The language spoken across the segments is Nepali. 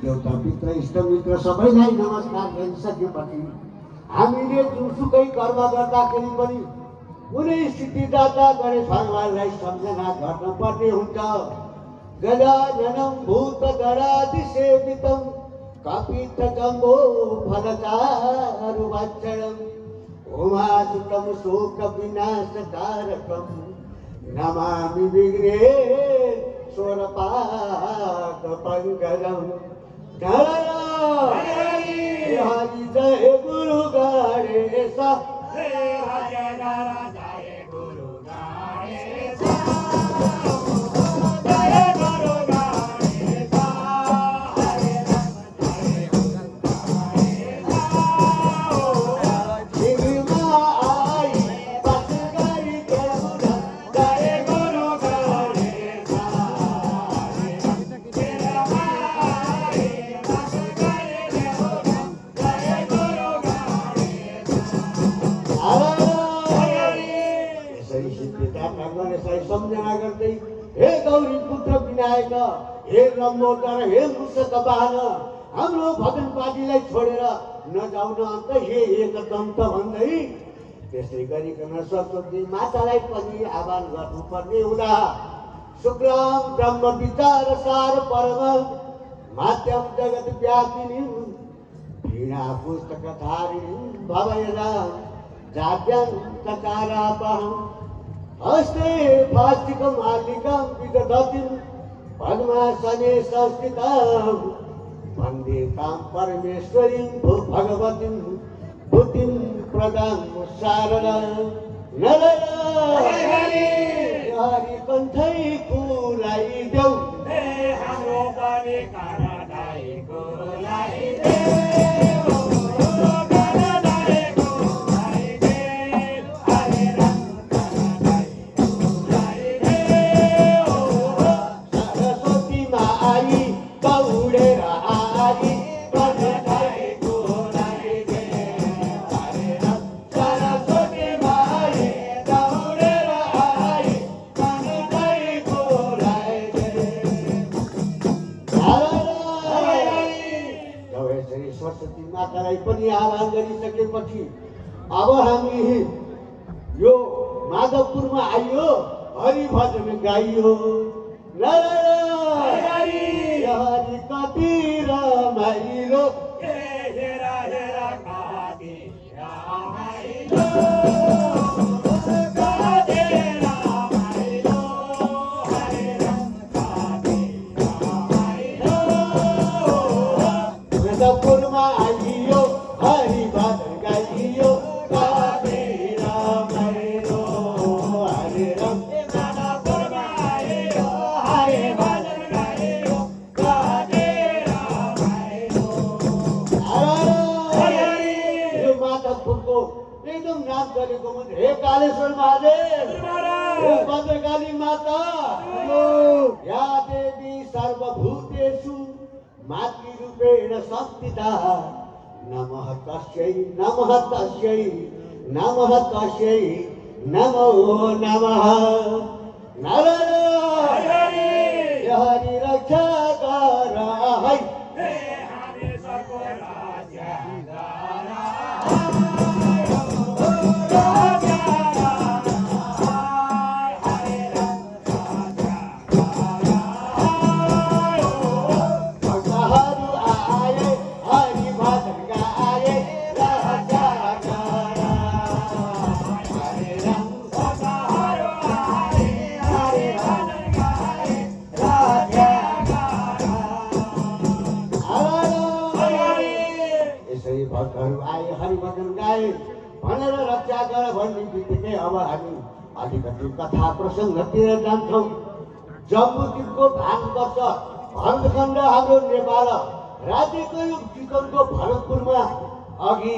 देउताभित्र इष्टमित्र सबैलाई नमस्कार गरिसकेपछि हामीले जुनसुकै कर्म गर्दाखेरि पनि कुनै सिद्धिदाता गणेश भगवानलाई सम्झना गर्नुपर्ने हुन्छ। गजाननं भूतगणाधिसेवितं कपितजम्बो फलचारुभक्षणं उमासुतं शोकविनाशकारकं नमामि विघ्नेश्वरपादपङ्कजं। हरि जय गुरु गणेश, सम्झना गर्दै हे गौरी पुत्र विनायक, हे लम्बोदर, हे मूषक वाहन, हाम्रो भजन पार्टीलाई छोडेर नजाउन अन्त हे एकदन्त भन्दै त्यसै गरिकन सरस्वती मातालाई पनि आह्वान गर्नुपर्ने हुँदा शुक्लां ब्रह्म विचार सार परम माध्यम जगत व्यापिनी वीणा पुस्तक धारिणी भवयदा जाड्यन्तकारापहं हस्ते फास्टिकमालिकां विदधतिं पद्मासने संस्थितां वन्दे तां परमेश्वरीं भगवतीं बुद्धिं प्रदां शारदां। हरि कण्ठै कुलाइदेऊ, हाम्रो पनि कारादाई कुलाइदेऊ। सरस्वती मातालाई पनि आह्वान गरिसकेपछि अब हामी यो माधवपुरमा आइयो, हरि भजन गाइयो। हरि कति रमाइलो, हेरा हेरा कति रमाइलो, माधवपुरमा आइयो, हरि भजन गाइयो, कति रमाइलो, हरे राम। माधवपुरमा आइयो, हरि भजन गाइयो, कति रमाइलो। यो माधवपुरको एकदम नाम गरेको मन्दिर हे कालेश्वर महादेव, हे भद्रकाली माता, या देवी सर्वभूतेषु मातृरूपेण संस्थिता, नमः तस्यै नमः तस्यै नमः तस्यै नमो नमः। हरि रक्षा गर है, भनेर रक्षा गर भन्ने बित्तिकै अब हामी अलिकति कथा प्रसङ्गतिर जान्छौँ। जम्बुद्वीपको भागवर्ष भरतखण्ड हाम्रो नेपाल राज्यको यो चितवनको भरतपुरमा अघि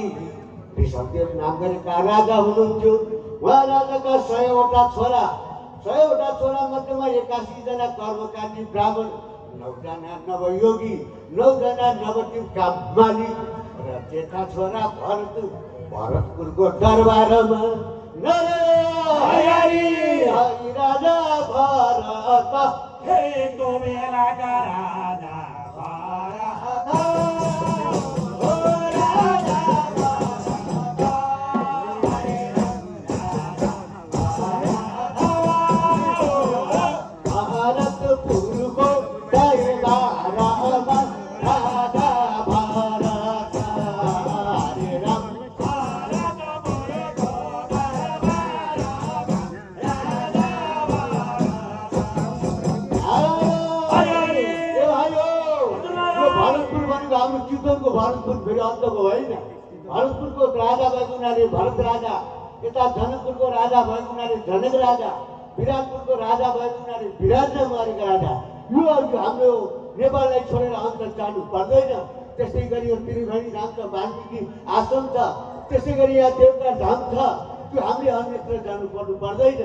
ऋषभदेव नाम गरेका राजा हुनुहुन्थ्यो। उहाँ राजाका 100वटा छोरा मध्येमा 81 जना कर्मकाण्डी ब्राह्मण, 9 जना नवयोगी, 9 जना नवद्वीपका मालिक र जेठा छोरा भरतपुरको दरबारमा हरि राजा भरत, हे तो बेलाका राजा भरतपुरको दरबारमा राजा भरत हरे राम भरतपुर भनेको हाम्रो चितवनको भरतपुर फेरि अन्तको होइन भरतपुरको राजा भएको हुनाले भरत राजा यता जनकपुरको राजा भएको हुनाले जनक राजा विराटपुरको राजा भएको हुनाले विराटनगरका राजा यो हाम्रो नेपाललाई छोडेर अन्त जानु पर्दैन त्यसै गरी यो त्रिवेणी धाम छ वाल्मिकी आश्रम छ त्यसै गरी यहाँ देवका धाम छ त्यो हामीले अन्यत्र जानु पर्नु पर्दैन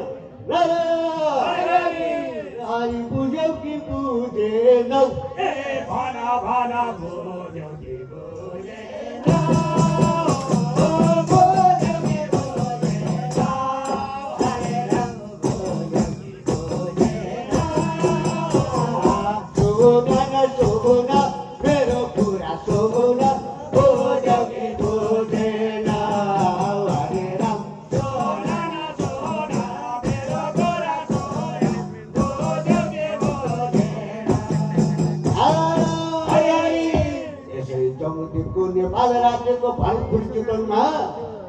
हरि बुझ्यौ कि बुझेनौ भना भना बुझ्यौ कि शोभना मेरो कुरा शोभना बुझ्यौ कि बुझेन हरे राम यसै जम्मूद्वीपको नेपाल राज्यको भरतपुर चितवनमा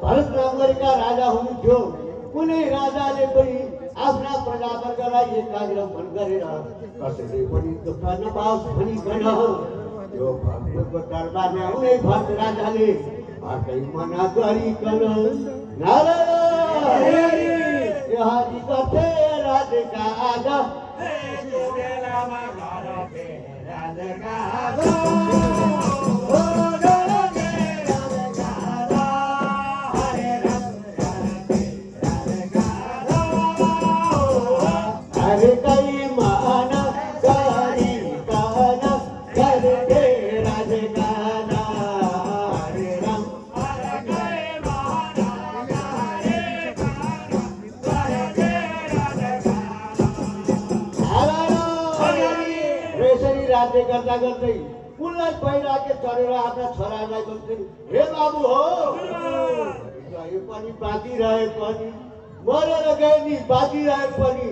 भरत नगरका राजा हुनुहुन्थ्यो कुनै राजाले पनि आफ्ना प्रजावर्गलाई एकाग्र मन गरेर कसैले पनि दुःख नपाओस् भनिकन त्यो भरतपुरको दरबारमा उनै भरत राजाले अर्कै मना गरिकन हरि कथे राजका आज बेलामा घर राजका हरे कई मान गरिकन करते राजगाना हरे राम यसरी राज्य गर्दा गर्दै उनलाई पहिराके चढेर आफ्ना छोरालाई भन्छन् हे बाबु हो गए पनि बाँकी रहे पनि मरेर गए नि बाँकी रहे पनि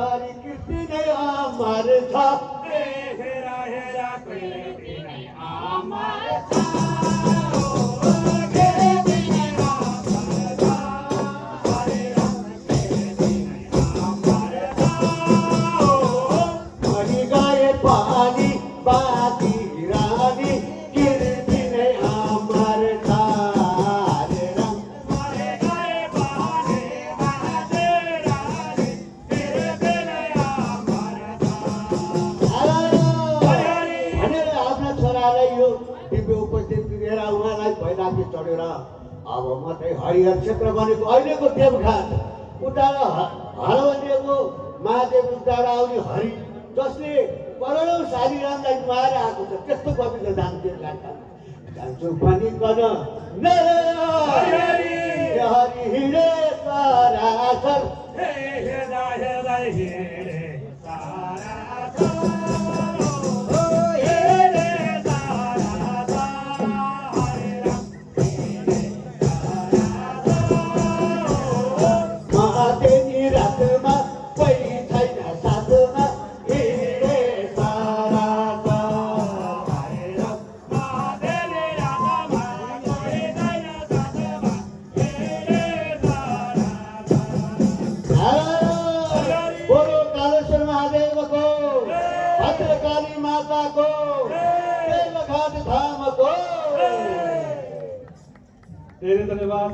हरि कृष्ण नै अमर छ हेरा हेरा कृष्ण नै अमर छ मरि गए पनि बाँकी रहने कृष्ण नै अमर छ हरे राम भनेर आफ्ना छोरालाई यो दिव्य उपस्थिति दिएर उहाँलाई पहिलाके चढेर अब मात्रै हरिहर क्षेत्र बनेको अहिलेको देवघाट उता हरवन्यको महादेव उताबाट आउने हरि जसले करोडौँ सालीरामलाई नुहाएर आएको छ त्यस्तो पवित्र धाम देवघाटमा जान्छु भनिकन हरि हिँडे सरासर हेर्दा हेर्दा हिँडे महादेवी रातमा कोही छैन साथमा हिँडे बोलो कालेश्वर महादेवको भद्रकाली माताको बेलघाट धामको धेरै धन्यवाद।